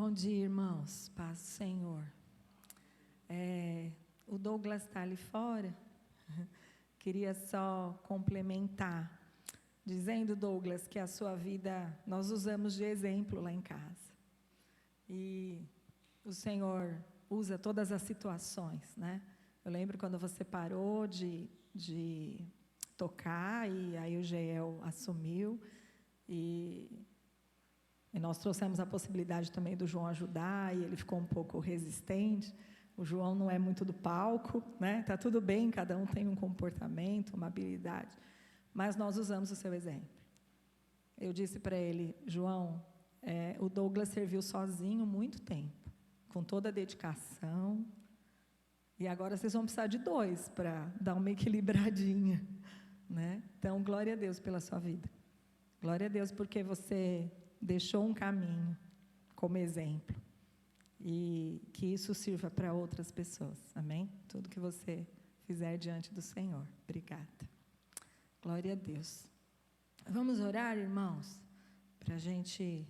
Bom dia, irmãos. Paz do Senhor. O Douglas está ali fora. Queria só complementar, dizendo, Douglas, que a sua vida nós usamos de exemplo lá em casa. E o Senhor usa todas as situações, né? Eu lembro quando você parou de tocar e aí o Geel assumiu e nós trouxemos a possibilidade também do João ajudar e ele ficou um pouco resistente. O João não é muito do palco, né? Tá tudo bem, cada um tem um comportamento, uma habilidade, mas nós usamos o seu exemplo. Eu disse para ele, João, o Douglas serviu sozinho muito tempo, com toda a dedicação, e agora vocês vão precisar de dois para dar uma equilibradinha, né? Então, glória a Deus pela sua vida. Glória a Deus porque você deixou um caminho como exemplo e que isso sirva para outras pessoas, amém? Tudo que você fizer diante do Senhor. Obrigada. Glória a Deus. Vamos orar, irmãos, para a gente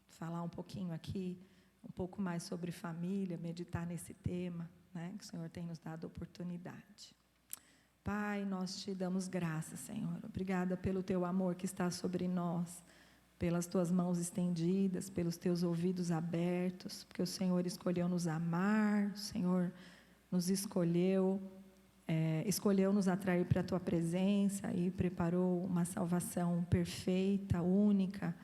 falar um pouquinho aqui, um pouco mais sobre família, meditar nesse tema, né, que o Senhor tem nos dado oportunidade. Pai, nós te damos graças, Senhor. Obrigada pelo teu amor que está sobre nós, pelas tuas mãos estendidas, pelos teus ouvidos abertos, porque o Senhor escolheu nos amar, o Senhor nos escolheu nos atrair para a tua presença e preparou uma salvação perfeita, única,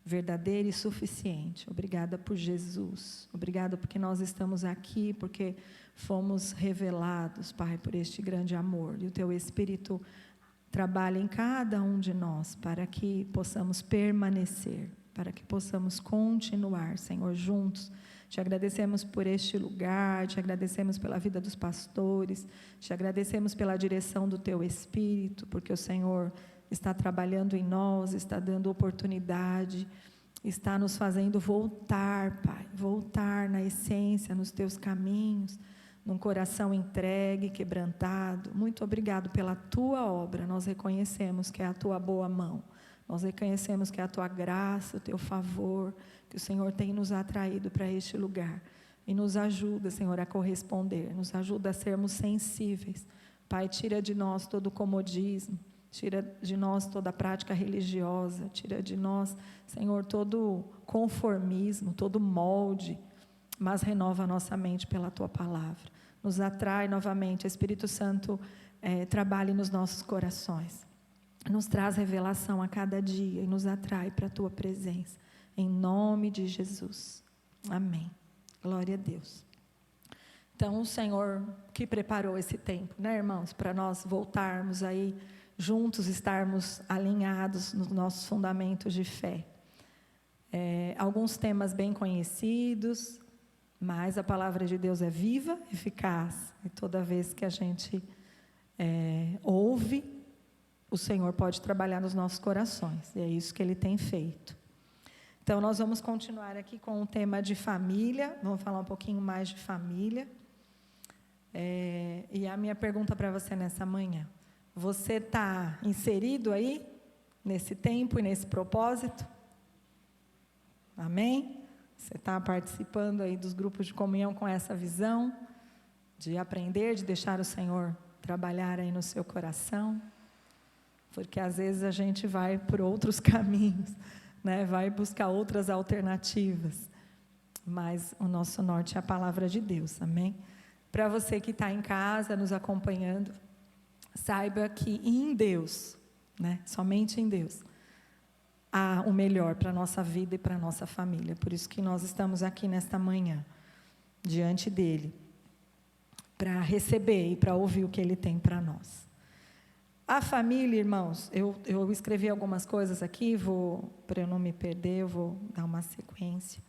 verdadeira e suficiente. Obrigada por Jesus, obrigada porque nós estamos aqui, porque fomos revelados, Pai, por este grande amor, e o teu Espírito trabalha em cada um de nós, para que possamos permanecer, para que possamos continuar, Senhor, juntos. Te agradecemos por este lugar, te agradecemos pela vida dos pastores, te agradecemos pela direção do teu Espírito, porque o Senhor está trabalhando em nós, está dando oportunidade, está nos fazendo voltar, Pai, voltar na essência, nos teus caminhos, num coração entregue, quebrantado. Muito obrigado pela tua obra, nós reconhecemos que é a tua boa mão, nós reconhecemos que é a tua graça, o teu favor, que o Senhor tem nos atraído para este lugar, e nos ajuda, Senhor, a corresponder, nos ajuda a sermos sensíveis. Pai, tira de nós todo o comodismo, tira de nós toda a prática religiosa, tira de nós, Senhor, todo conformismo, todo molde, mas renova a nossa mente pela tua palavra, nos atrai novamente. Espírito Santo, trabalhe nos nossos corações, nos traz revelação a cada dia e nos atrai para a tua presença, em nome de Jesus, amém, glória a Deus. Então o Senhor que preparou esse tempo, né, irmãos, para nós voltarmos aí juntos, estarmos alinhados nos nossos fundamentos de fé. Alguns temas bem conhecidos, mas a palavra de Deus é viva, eficaz, e toda vez que a gente ouve, o Senhor pode trabalhar nos nossos corações, e é isso que Ele tem feito. Então, nós vamos continuar aqui com o tema de família, vamos falar um pouquinho mais de família, e a minha pergunta para você nessa manhã: você está inserido aí, nesse tempo e nesse propósito? Amém? Você está participando aí dos grupos de comunhão com essa visão de aprender, de deixar o Senhor trabalhar aí no seu coração? Porque às vezes a gente vai por outros caminhos, né? Vai buscar outras alternativas, mas o nosso norte é a palavra de Deus, amém? Para você que está em casa nos acompanhando, saiba que em Deus, né? Somente em Deus, há o melhor para a nossa vida e para a nossa família. Por isso que nós estamos aqui nesta manhã, diante dEle, para receber e para ouvir o que Ele tem para nós. A família, irmãos, eu escrevi algumas coisas aqui, para eu não me perder, eu vou dar uma sequência.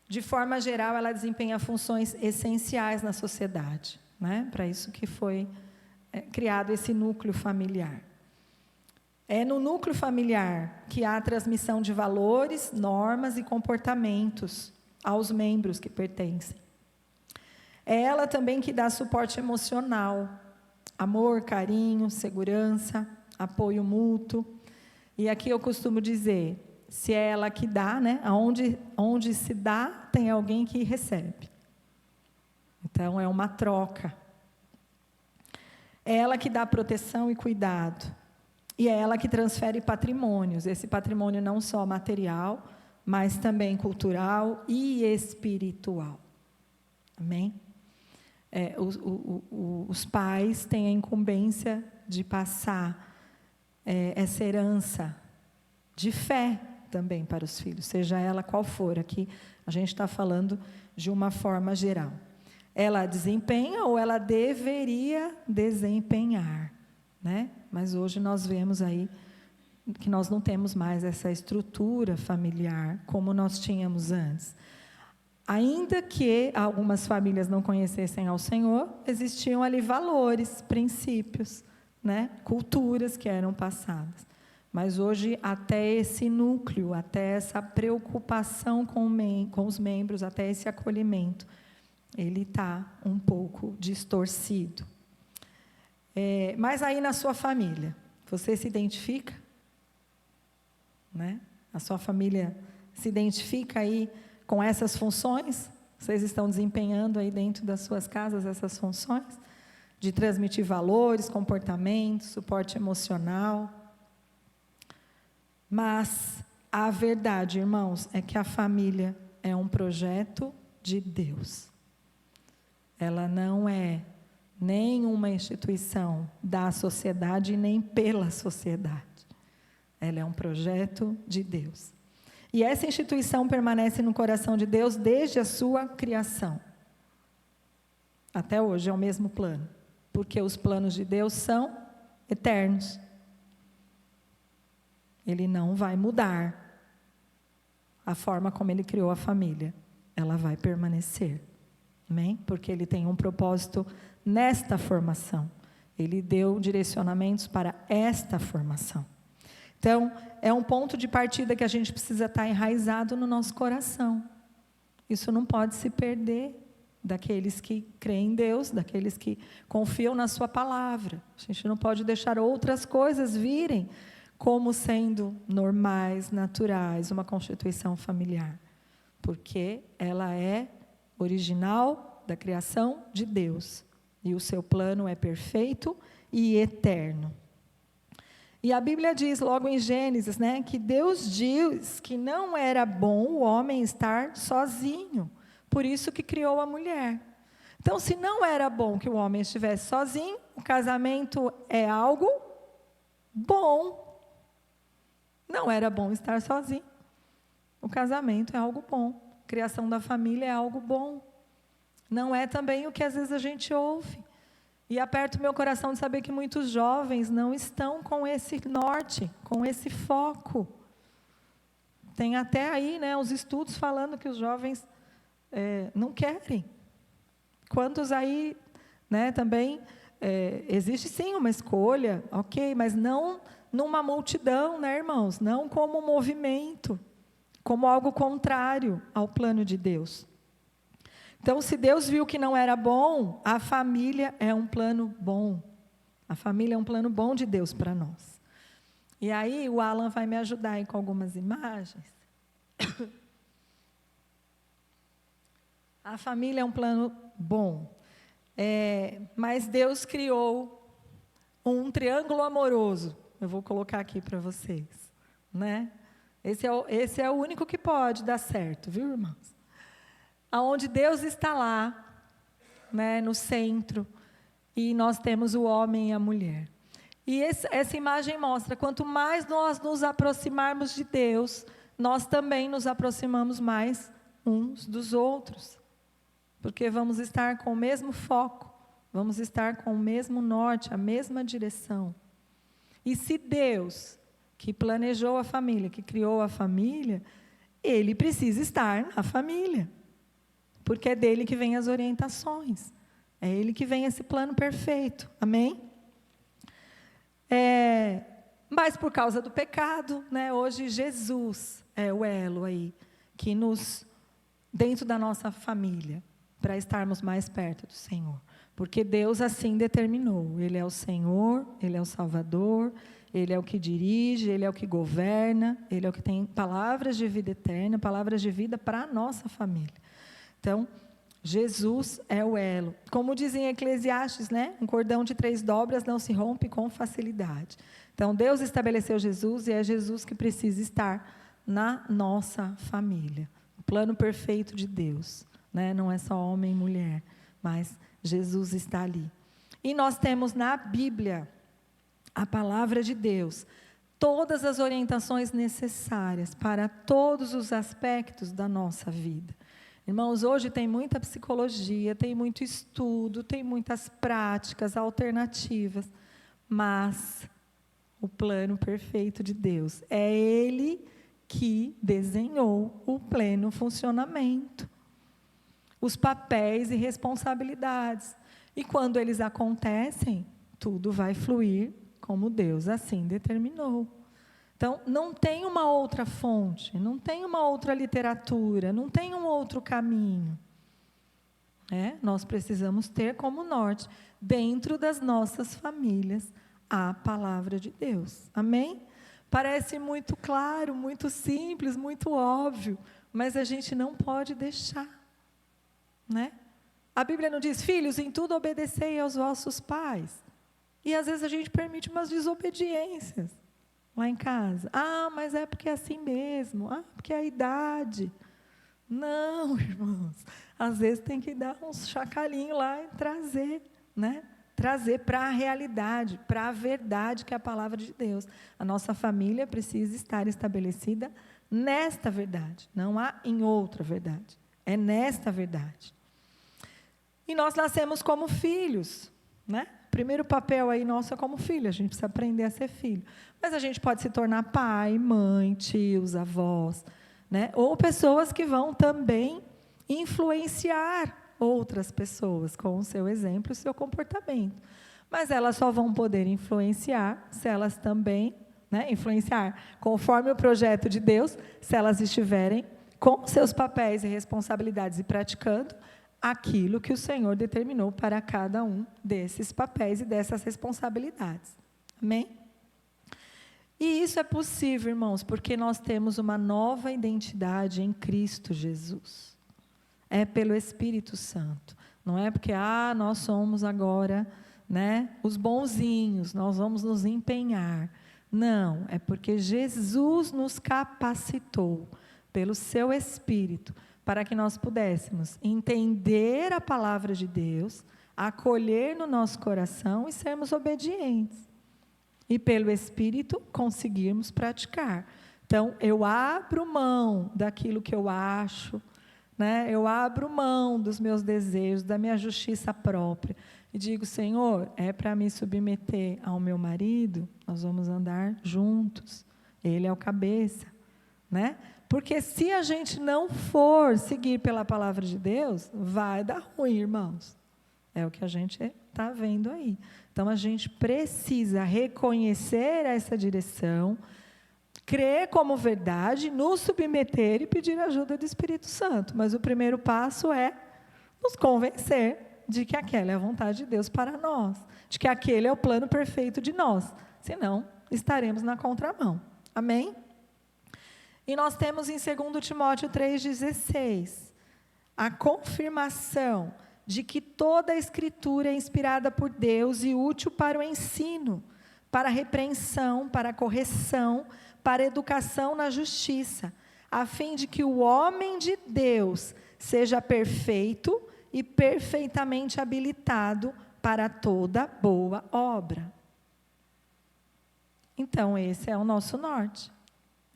De forma geral, ela desempenha funções essenciais na sociedade, né? Para isso que foi criado esse núcleo familiar. É no núcleo familiar que há a transmissão de valores, normas e comportamentos aos membros que pertencem. É ela também que dá suporte emocional, amor, carinho, segurança, apoio mútuo. E aqui eu costumo dizer, se é ela que dá, né? Onde se dá, tem alguém que recebe. Então, é uma troca. É ela que dá proteção e cuidado. E é ela que transfere patrimônios. Esse patrimônio não só material, mas também cultural e espiritual. Amém? Os pais têm a incumbência de passar essa herança de fé também para os filhos, seja ela qual for. Aqui a gente está falando de uma forma geral. Ela desempenha ou ela deveria desempenhar, né? Mas hoje nós vemos aí que nós não temos mais essa estrutura familiar como nós tínhamos antes. Ainda que algumas famílias não conhecessem ao Senhor, existiam ali valores, princípios, né? Culturas que eram passadas. Mas hoje, até esse núcleo, até essa preocupação com os membros, até esse acolhimento, ele está um pouco distorcido. Mas aí na sua família, você se identifica? Né? A sua família se identifica aí com essas funções? Vocês estão desempenhando aí dentro das suas casas essas funções? De transmitir valores, comportamentos, suporte emocional. Mas a verdade, irmãos, é que a família é um projeto de Deus. Ela não é nem uma instituição da sociedade, nem pela sociedade. Ela é um projeto de Deus. E essa instituição permanece no coração de Deus desde a sua criação. Até hoje é o mesmo plano. Porque os planos de Deus são eternos. Ele não vai mudar a forma como Ele criou a família. Ela vai permanecer. Amém? Porque Ele tem um propósito nesta formação. Ele deu direcionamentos para esta formação. Então, é um ponto de partida que a gente precisa estar enraizado no nosso coração. Isso não pode se perder daqueles que creem em Deus, daqueles que confiam na sua palavra. A gente não pode deixar outras coisas virem como sendo normais, naturais, uma constituição familiar. Porque ela é original da criação de Deus. E o seu plano é perfeito e eterno. E a Bíblia diz logo em Gênesis, né, que Deus diz que não era bom o homem estar sozinho. Por isso que criou a mulher. Então, se não era bom que o homem estivesse sozinho, o casamento é algo bom. Não era bom estar sozinho. O casamento é algo bom. A criação da família é algo bom. Não é também o que às vezes a gente ouve. E aperta o meu coração de saber que muitos jovens não estão com esse norte, com esse foco. Tem até aí, né, os estudos falando que os jovens não querem. Quantos aí, né, também, existe sim uma escolha, ok, mas não numa multidão, né, irmãos? Não como um movimento, como algo contrário ao plano de Deus. Então, se Deus viu que não era bom, a família é um plano bom. A família é um plano bom de Deus para nós. E aí, o Alan vai me ajudar aí com algumas imagens. A família é um plano bom. Mas Deus criou um triângulo amoroso. Eu vou colocar aqui para vocês. Né? Esse é o único que pode dar certo, viu, irmãos? Onde Deus está lá, né, no centro, e nós temos o homem e a mulher. E essa imagem mostra, quanto mais nós nos aproximarmos de Deus, nós também nos aproximamos mais uns dos outros. Porque vamos estar com o mesmo foco, vamos estar com o mesmo norte, a mesma direção. E se Deus, que planejou a família, que criou a família, Ele precisa estar na família. Porque é dele que vêm as orientações. É ele que vem esse plano perfeito. Amém? Mas por causa do pecado, né, hoje Jesus é o elo aí, que nos, dentro da nossa família, para estarmos mais perto do Senhor. Porque Deus assim determinou. Ele é o Senhor, Ele é o Salvador, Ele é o que dirige, Ele é o que governa, Ele é o que tem palavras de vida eterna, palavras de vida para a nossa família. Então, Jesus é o elo. Como dizem em Eclesiastes, né? Um cordão de 3 dobras não se rompe com facilidade. Então, Deus estabeleceu Jesus e é Jesus que precisa estar na nossa família. O plano perfeito de Deus, né? Não é só homem e mulher, mas Jesus está ali. E nós temos na Bíblia, a palavra de Deus, todas as orientações necessárias para todos os aspectos da nossa vida. Irmãos, hoje tem muita psicologia, tem muito estudo, tem muitas práticas alternativas, mas o plano perfeito de Deus é Ele que desenhou o pleno funcionamento, os papéis e responsabilidades. E quando eles acontecem, tudo vai fluir como Deus assim determinou. Então, não tem uma outra fonte, não tem uma outra literatura, não tem um outro caminho. Nós precisamos ter como norte, dentro das nossas famílias, a palavra de Deus. Amém? Parece muito claro, muito simples, muito óbvio, mas a gente não pode deixar. A Bíblia não diz, filhos, em tudo obedecei aos vossos pais. E às vezes a gente permite umas desobediências lá em casa. Mas é porque é assim mesmo. Porque é a idade. Não, irmãos. Às vezes tem que dar uns chacalinhos lá e trazer, Trazer para a realidade, para a verdade que é a palavra de Deus. A nossa família precisa estar estabelecida nesta verdade. Não há em outra verdade. É nesta verdade. E nós nascemos como filhos, Primeiro papel aí nosso é como filho, a gente precisa aprender a ser filho. Mas a gente pode se tornar pai, mãe, tios, avós, ou pessoas que vão também influenciar outras pessoas com o seu exemplo e o seu comportamento. Mas elas só vão poder influenciar se elas também, influenciar conforme o projeto de Deus, se elas estiverem com seus papéis e responsabilidades e praticando aquilo que o Senhor determinou para cada um desses papéis e dessas responsabilidades. Amém? E isso é possível, irmãos, porque nós temos uma nova identidade em Cristo Jesus. É pelo Espírito Santo. Não é porque, nós somos agora, os bonzinhos, nós vamos nos empenhar. Não, é porque Jesus nos capacitou pelo seu Espírito para que nós pudéssemos entender a palavra de Deus, acolher no nosso coração e sermos obedientes. E pelo Espírito conseguirmos praticar. Então, eu abro mão daquilo que eu acho, eu abro mão dos meus desejos, da minha justiça própria, e digo, Senhor, é para me submeter ao meu marido, nós vamos andar juntos, ele é o cabeça, Porque se a gente não for seguir pela palavra de Deus, vai dar ruim, irmãos. É o que a gente está vendo aí. Então, a gente precisa reconhecer essa direção, crer como verdade, nos submeter e pedir a ajuda do Espírito Santo. Mas o primeiro passo é nos convencer de que aquela é a vontade de Deus para nós, de que aquele é o plano perfeito de nós. Senão, estaremos na contramão. Amém? E nós temos em 2 Timóteo 3,16, a confirmação de que toda a Escritura é inspirada por Deus e útil para o ensino, para a repreensão, para a correção, para a educação na justiça, a fim de que o homem de Deus seja perfeito e perfeitamente habilitado para toda boa obra. Então, esse é o nosso norte.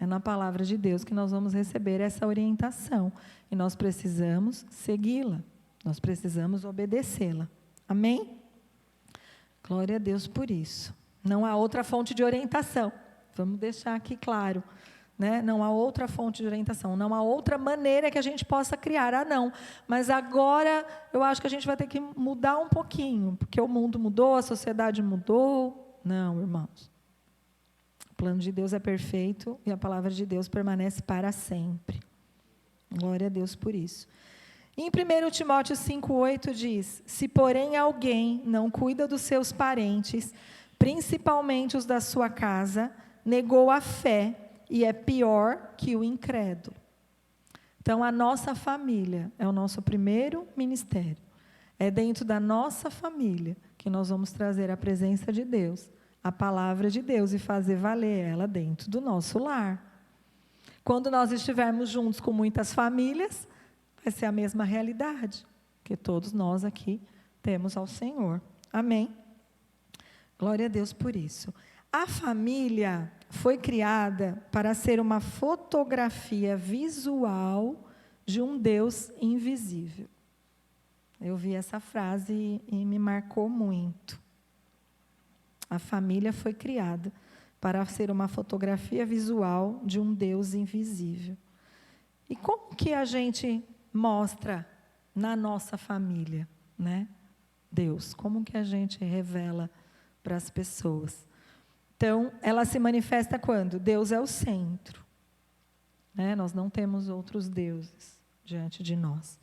É na palavra de Deus que nós vamos receber essa orientação. E nós precisamos segui-la. Nós precisamos obedecê-la. Amém? Glória a Deus por isso. Não há outra fonte de orientação. Vamos deixar aqui claro. Não há outra fonte de orientação. Não há outra maneira que a gente possa criar. Não. Mas agora eu acho que a gente vai ter que mudar um pouquinho. Porque o mundo mudou, a sociedade mudou. Não, irmãos. O plano de Deus é perfeito e a palavra de Deus permanece para sempre. Glória a Deus por isso. Em 1 Timóteo 5,8 diz, se porém alguém não cuida dos seus parentes, principalmente os da sua casa, negou a fé e é pior que o incrédulo. Então, a nossa família é o nosso primeiro ministério. É dentro da nossa família que nós vamos trazer a presença de Deus, a palavra de Deus e fazer valer ela dentro do nosso lar. Quando nós estivermos juntos com muitas famílias, vai ser a mesma realidade, que todos nós aqui temos ao Senhor. Amém? Glória a Deus por isso. A família foi criada para ser uma fotografia visual de um Deus invisível. Eu vi essa frase e me marcou muito. A família foi criada para ser uma fotografia visual de um Deus invisível. E como que a gente mostra na nossa família, né? Deus, como que a gente revela para as pessoas? Então, ela se manifesta quando? Deus é o centro, né? Nós não temos outros deuses diante de nós.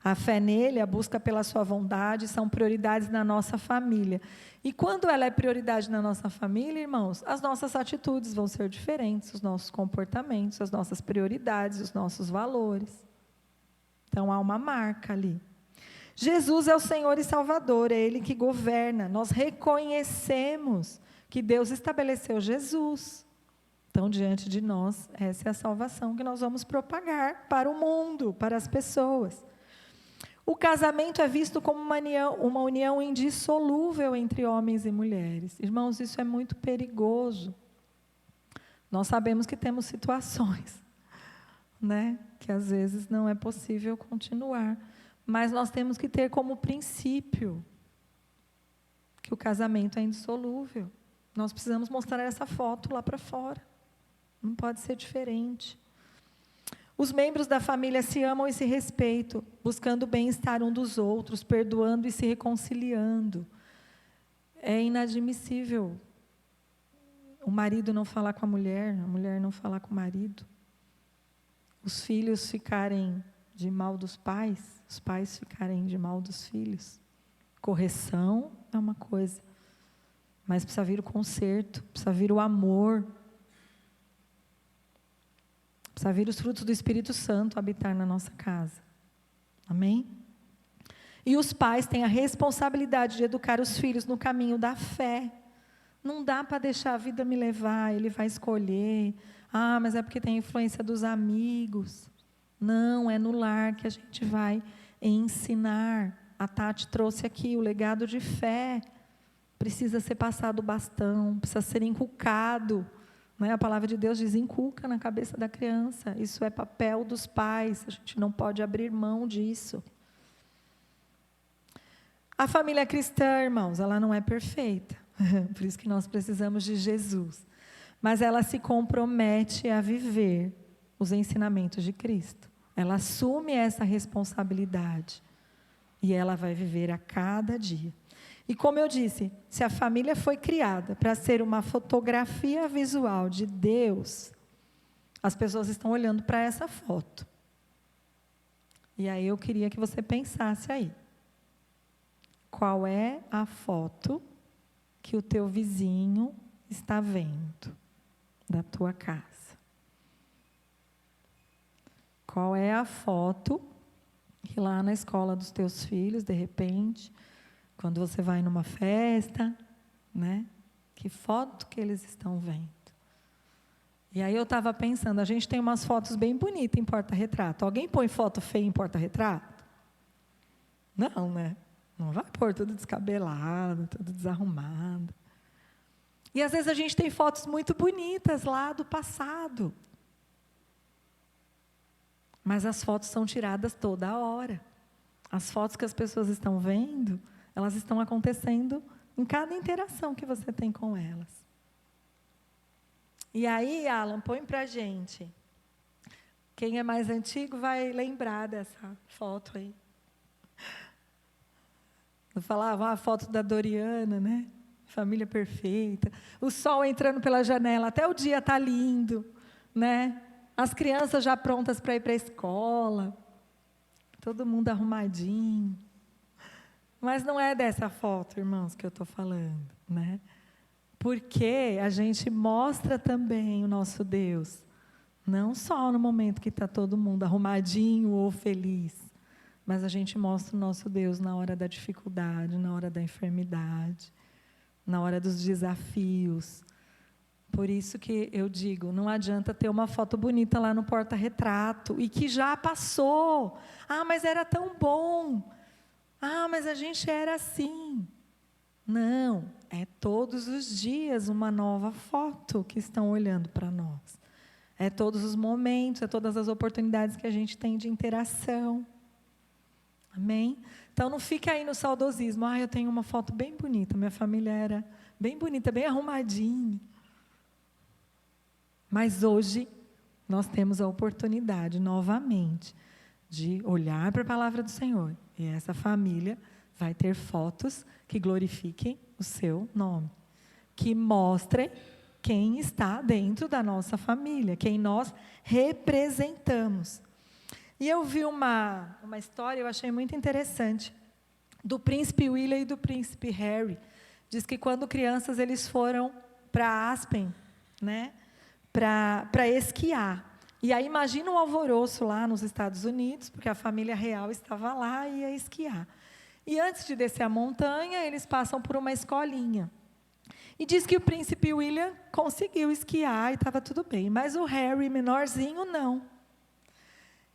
A fé nele, a busca pela sua vontade, são prioridades na nossa família. E quando ela é prioridade na nossa família, irmãos, as nossas atitudes vão ser diferentes, os nossos comportamentos, as nossas prioridades, os nossos valores. Então, há uma marca ali. Jesus é o Senhor e Salvador, é Ele que governa. Nós reconhecemos que Deus estabeleceu Jesus. Então, diante de nós, essa é a salvação que nós vamos propagar para o mundo, para as pessoas. O casamento é visto como uma união indissolúvel entre homens e mulheres. Irmãos, isso é muito perigoso. Nós sabemos que temos situações, né, que às vezes não é possível continuar. Mas nós temos que ter como princípio que o casamento é indissolúvel. Nós precisamos mostrar essa foto lá para fora. Não pode ser diferente. Os membros da família se amam e se respeitam, buscando o bem-estar um dos outros, perdoando e se reconciliando. É inadmissível o marido não falar com a mulher não falar com o marido. Os filhos ficarem de mal dos pais, os pais ficarem de mal dos filhos. Correção é uma coisa, mas precisa vir o conserto, precisa vir o amor, precisa vir os frutos do Espírito Santo habitar na nossa casa. Amém? E os pais têm a responsabilidade de educar os filhos no caminho da fé. Não dá para deixar a vida me levar, ele vai escolher. Ah, mas é porque tem influência dos amigos. Não, é no lar que a gente vai ensinar. A Tati trouxe aqui o legado de fé. Precisa ser passado o bastão, precisa ser inculcado. A palavra de Deus diz, inculca na cabeça da criança. Isso é papel dos pais, a gente não pode abrir mão disso. A família cristã, irmãos, ela não é perfeita. Por isso que nós precisamos de Jesus. Mas ela se compromete a viver os ensinamentos de Cristo. Ela assume essa responsabilidade. E ela vai viver a cada dia. E como eu disse, se a família foi criada para ser uma fotografia visual de Deus, as pessoas estão olhando para essa foto. E aí eu queria que você pensasse aí. Qual é a foto que o teu vizinho está vendo da tua casa? Qual é a foto que lá na escola dos teus filhos, de repente, quando você vai numa festa, né? Que foto que eles estão vendo? E aí eu estava pensando, a gente tem umas fotos bem bonitas em porta-retrato. Alguém põe foto feia em porta-retrato? Não, né? Não vai pôr tudo descabelado, tudo desarrumado. E às vezes a gente tem fotos muito bonitas lá do passado. Mas as fotos são tiradas toda hora. As fotos que as pessoas estão vendo, elas estão acontecendo em cada interação que você tem com elas. E aí, Alan, põe para a gente. Quem é mais antigo vai lembrar dessa foto aí. Eu falava a foto da Doriana, né? Família perfeita. O sol entrando pela janela, até o dia está lindo, né? As crianças já prontas para ir para a escola. Todo mundo arrumadinho. Mas não é dessa foto, irmãos, que eu estou falando, né? Porque a gente mostra também o nosso Deus, não só no momento que está todo mundo arrumadinho ou feliz, mas a gente mostra o nosso Deus na hora da dificuldade, na hora da enfermidade, na hora dos desafios. Por isso que eu digo, não adianta ter uma foto bonita lá no porta-retrato e que já passou. Ah, mas era tão bom. Ah, mas a gente era assim. Não, é todos os dias uma nova foto que estão olhando para nós. É todos os momentos, é todas as oportunidades que a gente tem de interação. Amém? Então não fica aí no saudosismo. Ah, eu tenho uma foto bem bonita, minha família era bem bonita, bem arrumadinha. Mas hoje nós temos a oportunidade novamente de olhar para a palavra do Senhor. E essa família vai ter fotos que glorifiquem o seu nome, que mostrem quem está dentro da nossa família, quem nós representamos. E eu vi uma história, eu achei muito interessante, do príncipe William e do príncipe Harry. Diz que quando crianças eles foram para Aspen, né, para esquiar. E aí imagina um alvoroço lá nos Estados Unidos, porque a família real estava lá e ia esquiar. E antes de descer a montanha, eles passam por uma escolinha. E diz que o príncipe William conseguiu esquiar e estava tudo bem, mas o Harry, menorzinho, não.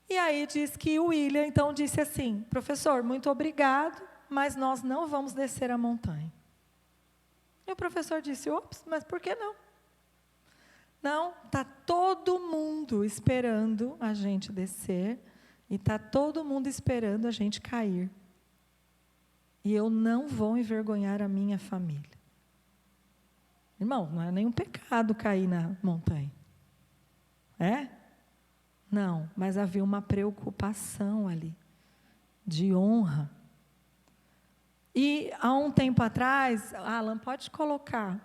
E aí diz que o William, então, disse assim, professor, muito obrigado, mas nós não vamos descer a montanha. E o professor disse, ops, mas por que não? Não, está todo mundo esperando a gente descer e está todo mundo esperando a gente cair. E eu não vou envergonhar a minha família. Irmão, não é nenhum pecado cair na montanha. É? Não, mas havia uma preocupação ali, de honra. E há um tempo atrás, Alan, pode colocar,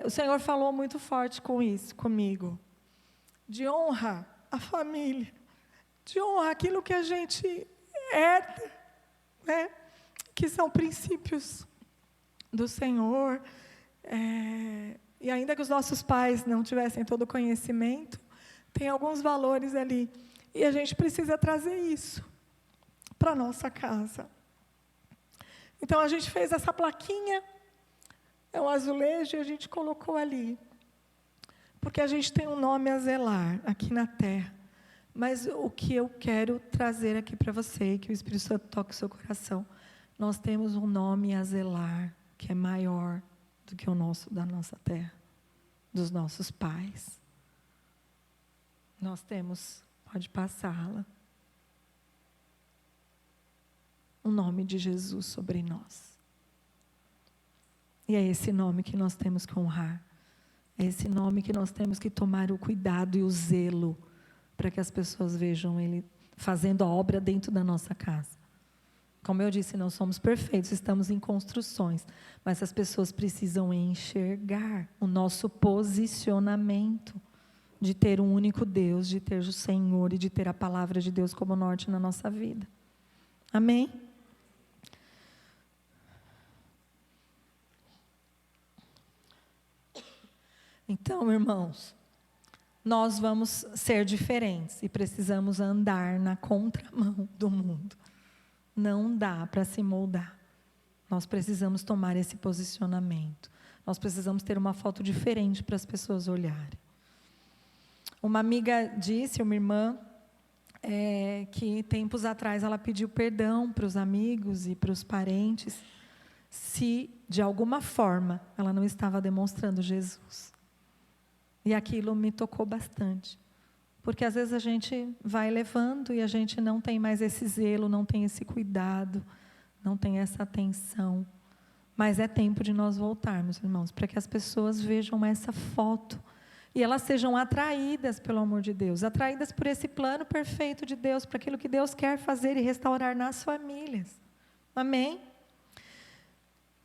o Senhor falou muito forte com isso, comigo, de honra a família, de honra aquilo que a gente herda, né? Que são princípios do Senhor, e ainda que os nossos pais não tivessem todo o conhecimento, tem alguns valores ali, e a gente precisa trazer isso para a nossa casa. Então, a gente fez essa plaquinha, é um azulejo, e a gente colocou ali, porque a gente tem um nome a zelar aqui na terra, mas o que eu quero trazer aqui para você, que o Espírito Santo toque o seu coração, nós temos um nome a zelar, que é maior do que o nosso, da nossa terra, dos nossos pais. Nós temos, pode passá-la, o nome de Jesus sobre nós. E é esse nome que nós temos que honrar. É esse nome que nós temos que tomar o cuidado e o zelo para que as pessoas vejam Ele fazendo a obra dentro da nossa casa. Como eu disse, não somos perfeitos, estamos em construções, mas as pessoas precisam enxergar o nosso posicionamento de ter um único Deus, de ter o Senhor e de ter a palavra de Deus como norte na nossa vida. Amém? Então, irmãos, nós vamos ser diferentes e precisamos andar na contramão do mundo. Não dá para se moldar. Nós precisamos tomar esse posicionamento. Nós precisamos ter uma foto diferente para as pessoas olharem. Uma amiga disse, uma irmã, que tempos atrás ela pediu perdão para os amigos e para os parentes, se de alguma forma ela não estava demonstrando Jesus. E aquilo me tocou bastante. Porque às vezes a gente vai levando e a gente não tem mais esse zelo, não tem esse cuidado, não tem essa atenção. Mas é tempo de nós voltarmos, irmãos, para que as pessoas vejam essa foto e elas sejam atraídas pelo amor de Deus, atraídas por esse plano perfeito de Deus, para aquilo que Deus quer fazer e restaurar nas famílias. Amém?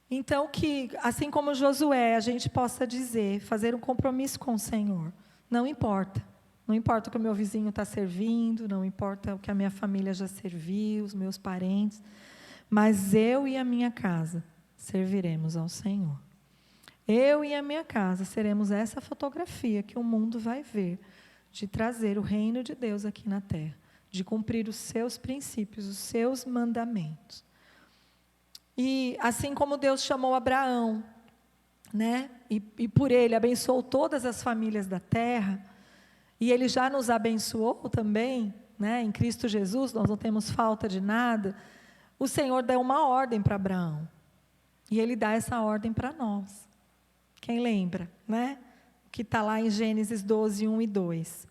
Então, que, assim como Josué, a gente possa dizer, fazer um compromisso com o Senhor. Não importa. Não importa o que o meu vizinho está servindo, não importa o que a minha família já serviu, os meus parentes, mas eu e a minha casa serviremos ao Senhor. Eu e a minha casa seremos essa fotografia que o mundo vai ver, de trazer o reino de Deus aqui na terra, de cumprir os seus princípios, os seus mandamentos. E assim como Deus chamou Abraão, né? E por ele abençoou todas as famílias da terra, e ele já nos abençoou também, né? Em Cristo Jesus, nós não temos falta de nada. O Senhor deu uma ordem para Abraão, e ele dá essa ordem para nós. Quem lembra, né? Que está lá em Gênesis 12, 1 e 2.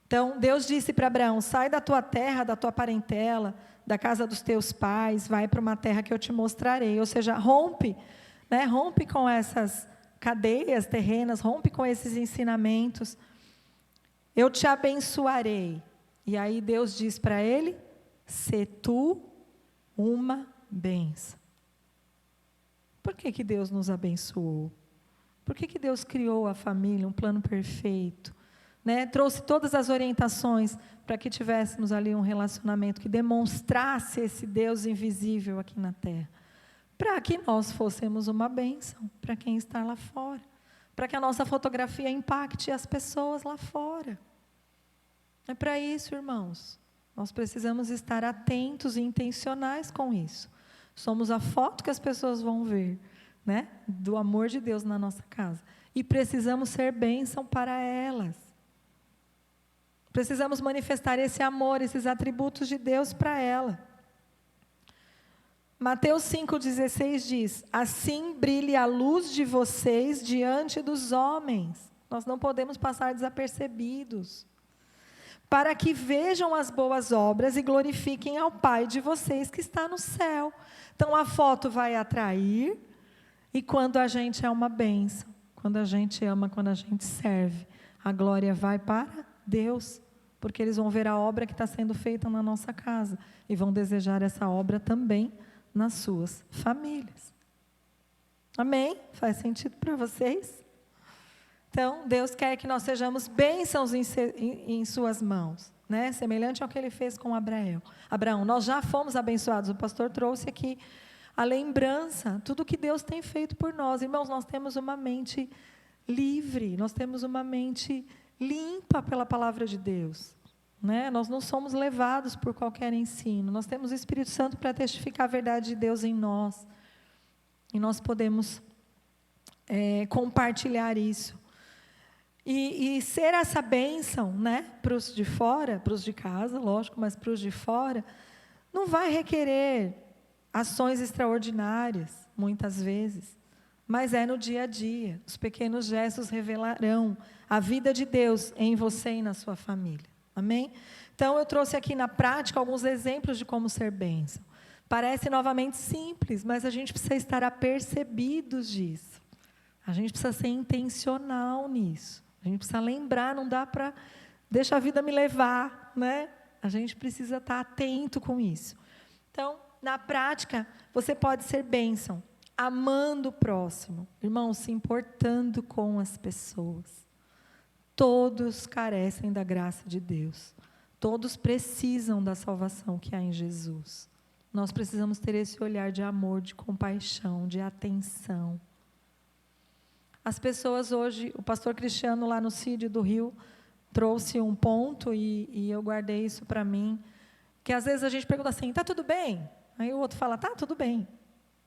Então, Deus disse para Abraão: sai da tua terra, da tua parentela, da casa dos teus pais, vai para uma terra que eu te mostrarei. Ou seja, rompe, né? Rompe com essas cadeias terrenas, rompe com esses ensinamentos. Eu te abençoarei. E aí Deus diz para ele: sê tu uma bênção. Por que Deus nos abençoou? Por que Deus criou a família, um plano perfeito? Né? Trouxe todas as orientações para que tivéssemos ali um relacionamento que demonstrasse esse Deus invisível aqui na terra. Para que nós fôssemos uma bênção para quem está lá fora. Para que a nossa fotografia impacte as pessoas lá fora. É para isso, irmãos. Nós precisamos estar atentos e intencionais com isso. Somos a foto que as pessoas vão ver, né? Do amor de Deus na nossa casa. E precisamos ser bênção para elas. Precisamos manifestar esse amor, esses atributos de Deus para ela. Mateus 5,16 diz: assim brilhe a luz de vocês diante dos homens. Nós não podemos passar desapercebidos. Para que vejam as boas obras e glorifiquem ao Pai de vocês que está no céu. Então a foto vai atrair, e quando a gente é uma bênção, quando a gente ama, quando a gente serve, a glória vai para Deus, porque eles vão ver a obra que está sendo feita na nossa casa, e vão desejar essa obra também nas suas famílias. Amém? Faz sentido para vocês? Então, Deus quer que nós sejamos bênçãos em suas mãos, né? Semelhante ao que ele fez com Abraão. Nós já fomos abençoados. O pastor trouxe aqui a lembrança, tudo que Deus tem feito por nós. Irmãos, nós temos uma mente livre, nós temos uma mente limpa pela palavra de Deus, né? Nós não somos levados por qualquer ensino. Nós temos o Espírito Santo para testificar a verdade de Deus em nós. E nós podemos compartilhar isso. E ser essa bênção, né, para os de fora, para os de casa, lógico, mas para os de fora, não vai requerer ações extraordinárias, muitas vezes, mas é no dia a dia. Os pequenos gestos revelarão a vida de Deus em você e na sua família. Amém? Então, eu trouxe aqui na prática alguns exemplos de como ser bênção. Parece novamente simples, mas a gente precisa estar apercebidos disso. A gente precisa ser intencional nisso. A gente precisa lembrar, não dá para deixar a vida me levar, né? A gente precisa estar atento com isso. Então, na prática, você pode ser bênção, amando o próximo, irmão, se importando com as pessoas. Todos carecem da graça de Deus. Todos precisam da salvação que há em Jesus. Nós precisamos ter esse olhar de amor, de compaixão, de atenção. As pessoas hoje, o pastor Cristiano lá no CID do Rio, trouxe um ponto e eu guardei isso para mim, que às vezes a gente pergunta assim, está tudo bem? Aí o outro fala, está tudo bem.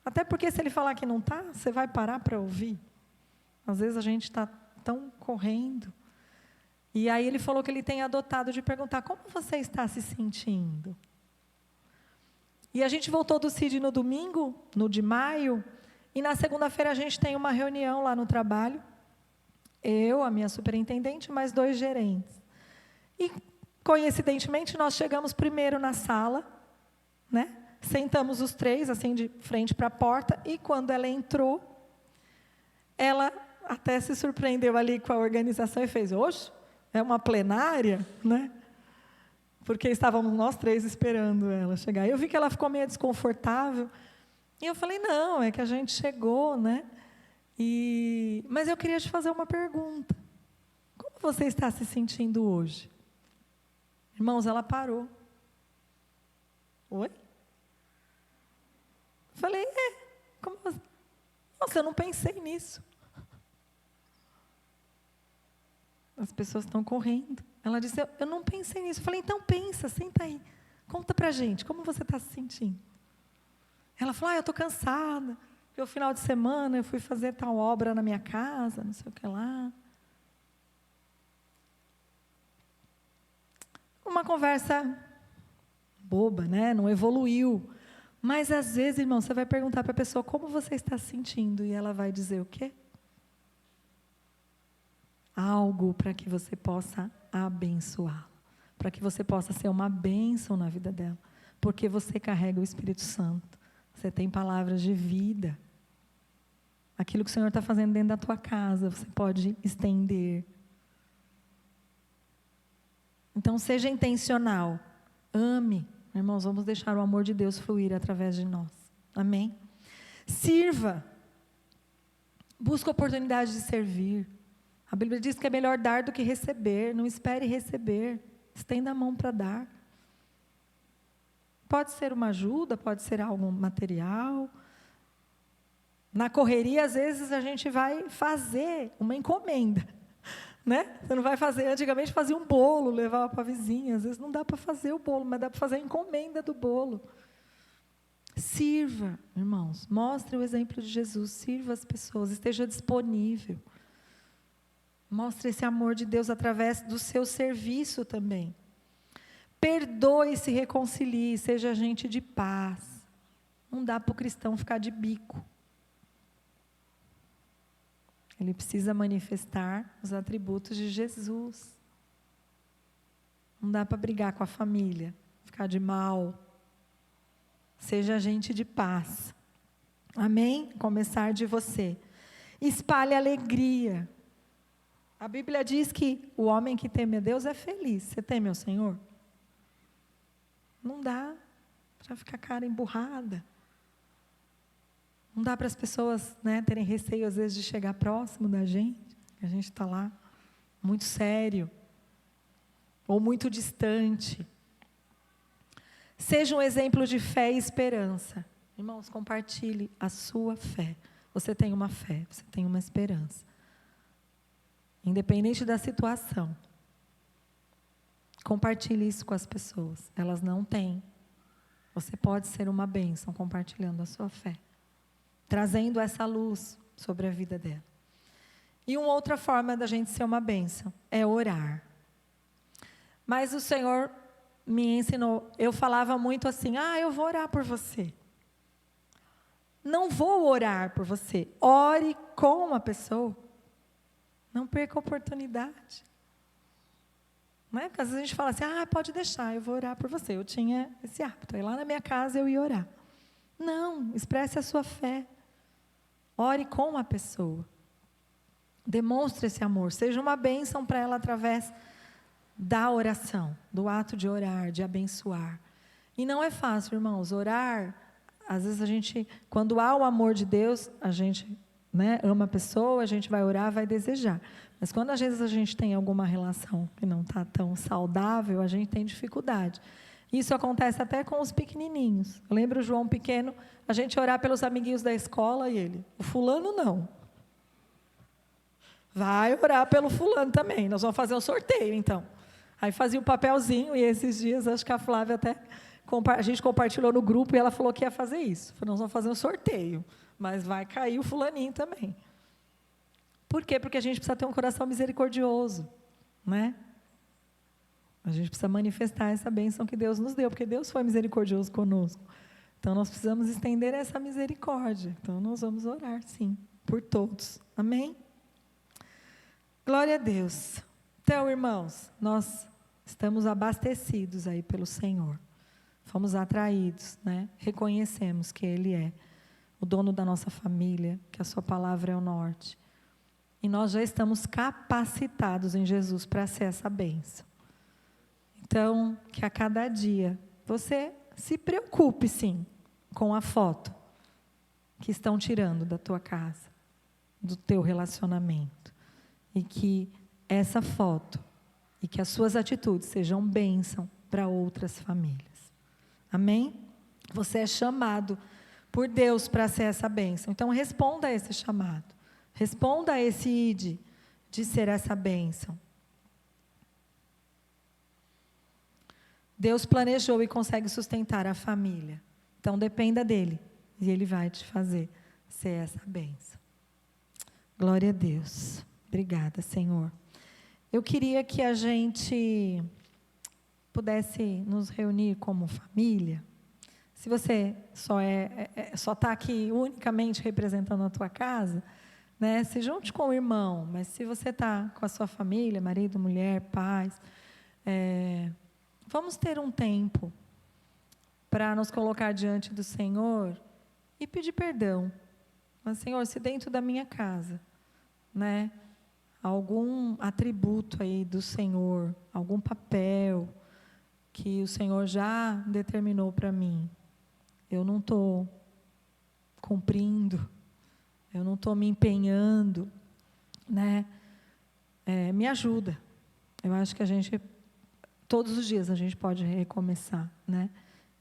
Até porque se ele falar que não está, você vai parar para ouvir. Às vezes a gente está tão correndo. E aí ele falou que ele tem adotado de perguntar, como você está se sentindo? E a gente voltou do CID no domingo, no de maio, e na segunda-feira a gente tem uma reunião lá no trabalho, eu, a minha superintendente, mais 2 gerentes. E, coincidentemente, nós chegamos primeiro na sala, né? Sentamos os 3, assim, de frente para a porta, e quando ela entrou, ela até se surpreendeu ali com a organização e fez, oxe, é uma plenária, né? Porque estávamos nós 3 esperando ela chegar. Eu vi que ela ficou meio desconfortável, e eu falei, não, é que a gente chegou, né? Mas eu queria te fazer uma pergunta. Como você está se sentindo hoje? Irmãos, ela parou. Oi? Falei, como você? Nossa, eu não pensei nisso. As pessoas estão correndo. Ela disse, eu não pensei nisso. Eu falei, então pensa, senta aí. Conta pra gente, como você está se sentindo? Ela falou, eu estou cansada. Porque o final de semana eu fui fazer tal obra na minha casa, não sei o que lá. Uma conversa boba, né? Não evoluiu. Mas às vezes, irmão, você vai perguntar para a pessoa como você está se sentindo e ela vai dizer o quê? Algo para que você possa abençoá-la, para que você possa ser uma bênção na vida dela, porque você carrega o Espírito Santo, você tem palavras de vida. Aquilo que o Senhor está fazendo dentro da tua casa, você pode estender. Então, seja intencional, ame. Irmãos, vamos deixar o amor de Deus fluir através de nós. Amém? Sirva. Busca a oportunidade de servir. A Bíblia diz que é melhor dar do que receber. Não espere receber. Estenda a mão para dar. Pode ser uma ajuda, pode ser algo material. Na correria, às vezes, a gente vai fazer uma encomenda. Né? Você não vai fazer, antigamente fazia um bolo, levava para a vizinha, às vezes não dá para fazer o bolo, mas dá para fazer a encomenda do bolo. Sirva, irmãos, mostre o exemplo de Jesus, sirva as pessoas, esteja disponível. Mostre esse amor de Deus através do seu serviço também. Perdoe, se reconcilie, seja gente de paz. Não dá para o cristão ficar de bico. Ele precisa manifestar os atributos de Jesus. Não dá para brigar com a família, ficar de mal. Seja gente de paz. Amém? Começar de você. Espalhe alegria. A Bíblia diz que o homem que teme a Deus é feliz. Você teme ao Senhor? Não dá para ficar cara emburrada. Não dá para as pessoas, né, terem receio, às vezes, de chegar próximo da gente. A gente está lá, muito sério. Ou muito distante. Seja um exemplo de fé e esperança. Irmãos, compartilhe a sua fé. Você tem uma fé, você tem uma esperança. Independente da situação. Compartilhe isso com as pessoas. Elas não têm. Você pode ser uma bênção compartilhando a sua fé. Trazendo essa luz sobre a vida dela. E uma outra forma da gente ser uma bênção é orar. Mas o Senhor me ensinou, eu falava muito assim, eu vou orar por você. Não vou orar por você, ore com a pessoa. Não perca a oportunidade. Não é? Porque às vezes a gente fala assim, pode deixar, eu vou orar por você. Eu tinha esse hábito, aí lá na minha casa eu ia orar. Não, expresse a sua fé. Ore com a pessoa. Demonstre esse amor. Seja uma bênção para ela através da oração, do ato de orar, de abençoar. E não é fácil, irmãos. Orar, às vezes a gente, quando há o amor de Deus, a gente, né, ama a pessoa, a gente vai orar, vai desejar. Mas quando às vezes a gente tem alguma relação que não está tão saudável, a gente tem dificuldade. Isso acontece até com os pequenininhos. Eu lembro o João pequeno, a gente orar pelos amiguinhos da escola e ele, o fulano não. Vai orar pelo fulano também, nós vamos fazer um sorteio então. Aí fazia um papelzinho e esses dias, acho que a Flávia até, a gente compartilhou no grupo e ela falou que ia fazer isso. Nós vamos fazer um sorteio, mas vai cair o fulaninho também. Por quê? Porque a gente precisa ter um coração misericordioso, né? A gente precisa manifestar essa bênção que Deus nos deu, porque Deus foi misericordioso conosco. Então, nós precisamos estender essa misericórdia. Então, nós vamos orar, sim, por todos. Amém? Glória a Deus. Então, irmãos, nós estamos abastecidos aí pelo Senhor. Fomos atraídos, né? Reconhecemos que Ele é o dono da nossa família, que a sua palavra é o norte. E nós já estamos capacitados em Jesus para ser essa bênção. Então, que a cada dia você se preocupe, sim, com a foto que estão tirando da tua casa, do teu relacionamento. E que essa foto e que as suas atitudes sejam bênção para outras famílias. Amém? Você é chamado por Deus para ser essa bênção. Então, responda a esse chamado. Responda a esse ide de ser essa bênção. Deus planejou e consegue sustentar a família. Então, dependa dele. E ele vai te fazer ser essa bênção. Glória a Deus. Obrigada, Senhor. Eu queria que a gente pudesse nos reunir como família. Se você só está aqui unicamente representando a tua casa, né, se junte com o irmão. Mas se você está com a sua família, marido, mulher, pais, vamos ter um tempo para nos colocar diante do Senhor e pedir perdão. Mas, Senhor, se dentro da minha casa, né, algum atributo aí do Senhor, algum papel que o Senhor já determinou para mim, eu não estou cumprindo, eu não estou me empenhando, né? Me ajuda. Eu acho que todos os dias a gente pode recomeçar, né?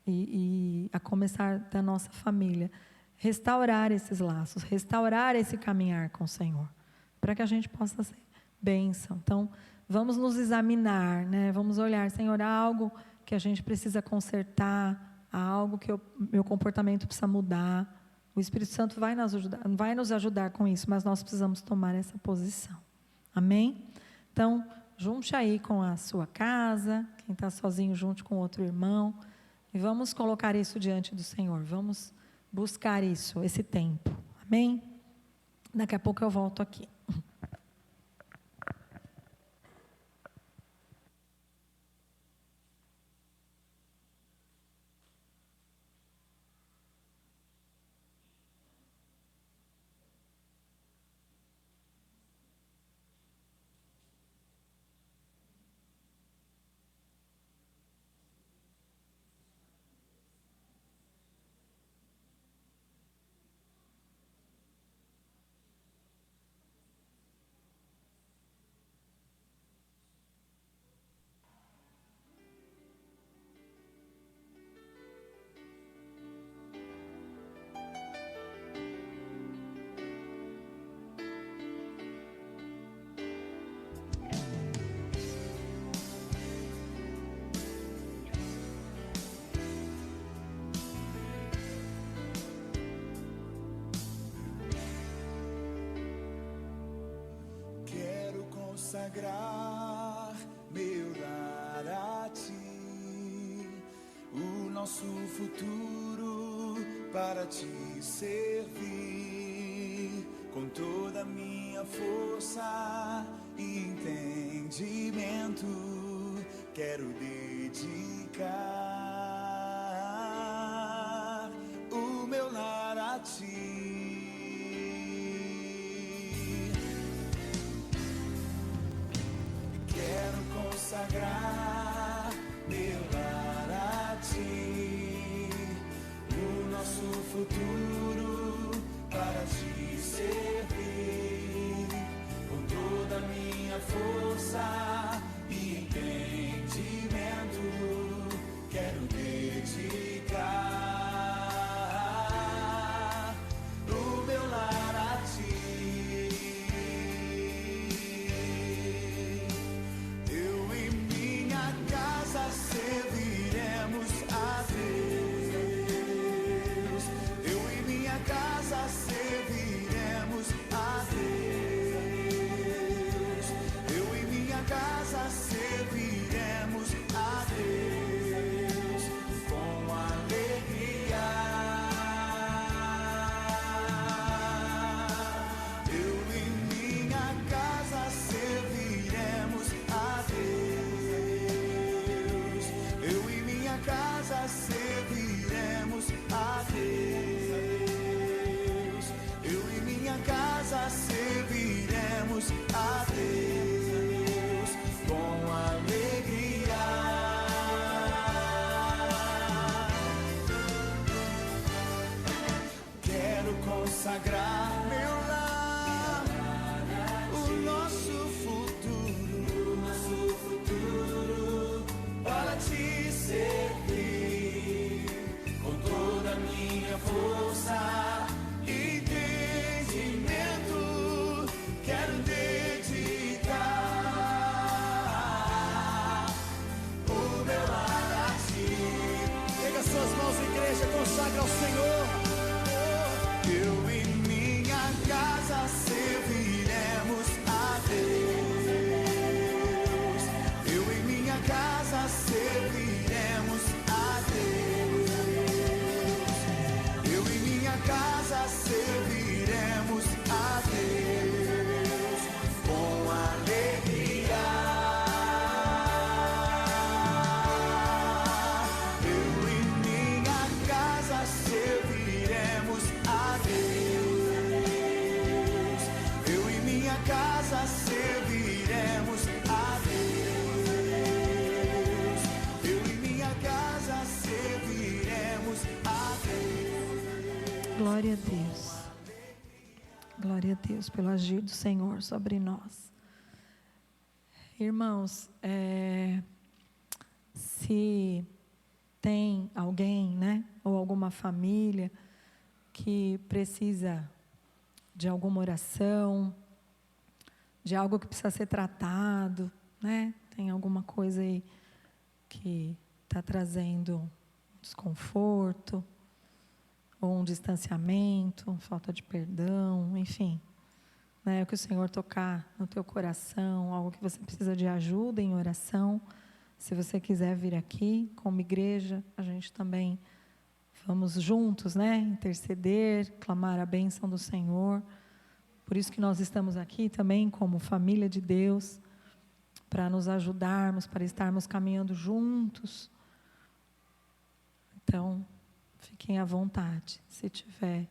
E a começar da nossa família, restaurar esses laços, restaurar esse caminhar com o Senhor, para que a gente possa ser bênção. Então, vamos nos examinar, né? Vamos olhar, Senhor, há algo que a gente precisa consertar, há algo que meu comportamento precisa mudar. O Espírito Santo vai nos ajudar com isso, mas nós precisamos tomar essa posição. Amém? Então, junte aí com a sua casa, quem está sozinho, junte com outro irmão, e vamos colocar isso diante do Senhor, vamos buscar isso, esse tempo. Amém? Daqui a pouco eu volto aqui. Consagrar meu lar a ti, o nosso futuro para te servir, com toda a minha força e entendimento, quero dedicar o meu lar a ti. Consagrar meu lar a ti, o nosso futuro para te servir, com toda a minha força e entendimento, quero dedicar o meu lar a ti. Serviremos a Deus, eu e minha casa serviremos a Deus, eu e minha casa serviremos a Deus com alegria. Eu e minha casa serviremos a Deus, eu e minha casa serviremos a Deus, eu e minha casa serviremos a Deus com alegria. Quero consagrar meu lar, o nosso futuro para te servir, igreja consagra ao Senhor. Eu e minha casa serviremos a Deus. Eu e minha casa serviremos a Deus. Eu e minha casa serviremos a Deus com alegria. Eu e minha casa serviremos a Deus. Eu e minha casa serviremos a Deus. Eu e minha casa serviremos a Deus. Glória a Deus. Glória a Deus pelo agir do Senhor sobre nós. Irmãos, se tem alguém, né, ou alguma família que precisa de alguma oração, de algo que precisa ser tratado, né, tem alguma coisa aí que está trazendo desconforto, ou um distanciamento, falta de perdão, enfim, né, que o Senhor tocar no teu coração, algo que você precisa de ajuda em oração, se você quiser vir aqui, como igreja, a gente também vamos juntos, né, interceder, clamar a bênção do Senhor. Por isso que nós estamos aqui também como família de Deus, para nos ajudarmos, para estarmos caminhando juntos. Então, fiquem à vontade, se tiver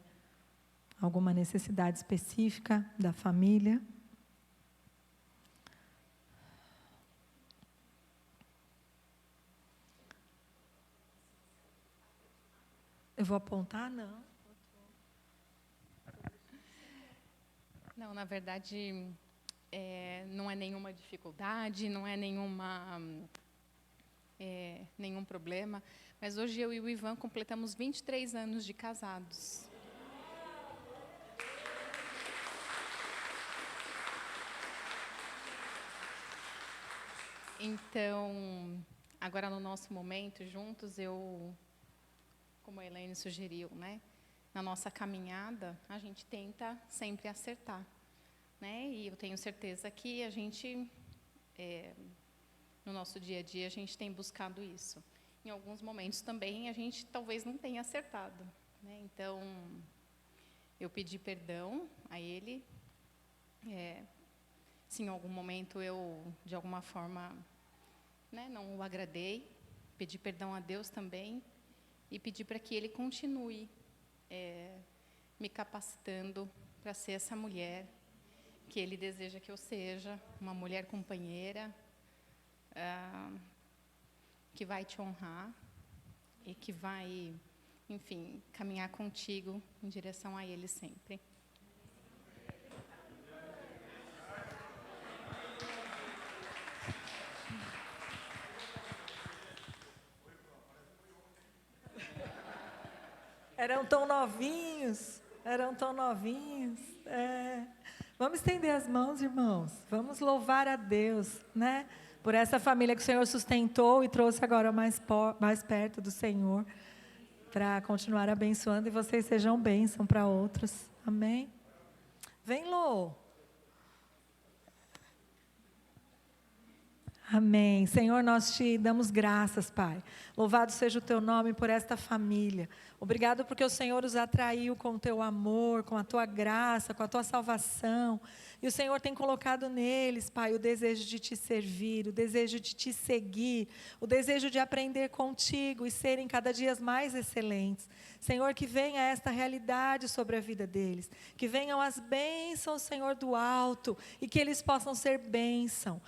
alguma necessidade específica da família. Eu vou apontar? Não. Não, na verdade, não é nenhuma dificuldade, não é nenhum problema. Mas hoje eu e o Ivan completamos 23 anos de casados. Então, agora no nosso momento juntos, como a Elaine sugeriu, né? Na nossa caminhada, a gente tenta sempre acertar, né? E eu tenho certeza que a gente, no nosso dia a dia, a gente tem buscado isso. Em alguns momentos também a gente talvez não tenha acertado, né? Então, eu pedi perdão a ele. Se em algum momento eu, de alguma forma, né, não o agradei, pedi perdão a Deus também e pedi para que Ele continue me capacitando para ser essa mulher que Ele deseja que eu seja, uma mulher companheira, que vai te honrar e que vai, enfim, caminhar contigo em direção a Ele sempre. Eram tão novinhos. Vamos estender as mãos, irmãos. Vamos louvar a Deus, né? Por essa família que o Senhor sustentou e trouxe agora mais perto do Senhor, para continuar abençoando e vocês sejam bênção para outros. Amém? Vem, Lô. Amém. Senhor, nós te damos graças, Pai. Louvado seja o teu nome por esta família. Obrigado porque o Senhor os atraiu com o teu amor, com a tua graça, com a tua salvação. E o Senhor tem colocado neles, Pai, o desejo de te servir, o desejo de te seguir, o desejo de aprender contigo e serem cada dia mais excelentes. Senhor, que venha esta realidade sobre a vida deles, que venham as bênçãos, Senhor, do alto, e que eles possam ser bênção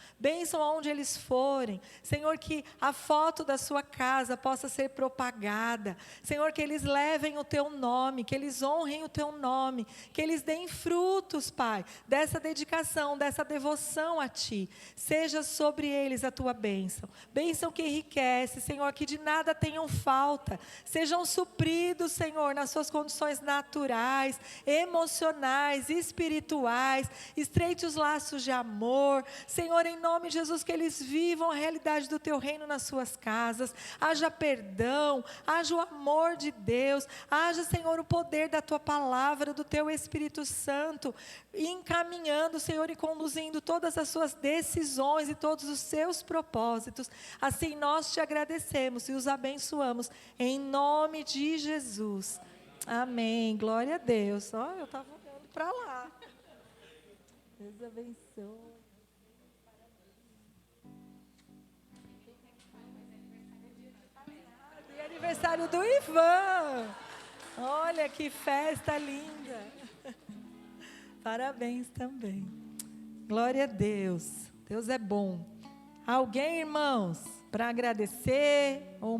aonde eles forem. Senhor, que a foto da sua casa possa ser propagada. Senhor, que eles levem o teu nome, que eles honrem o teu nome, que eles deem frutos, Pai, dessa dedicação, dessa devoção a Ti. Seja sobre eles a Tua bênção. Bênção que enriquece, Senhor, que de nada tenham falta. Sejam supridos, Senhor, nas suas condições naturais, emocionais, espirituais. Estreite os laços de amor. Senhor, em nome de Jesus, que eles vivam a realidade do Teu reino nas suas casas. Haja perdão, haja o amor de Deus. Haja, Senhor, o poder da Tua palavra, do Teu Espírito Santo, encaminhando, Senhor, e conduzindo todas as suas decisões e todos os seus propósitos. Assim nós te agradecemos e os abençoamos, em nome de Jesus. Amém. Glória a Deus. Ó, eu estava olhando para lá. Deus abençoe. E aniversário do Ivan. Olha que festa linda. Parabéns também. Glória a Deus. Deus é bom. Alguém, irmãos, para agradecer ou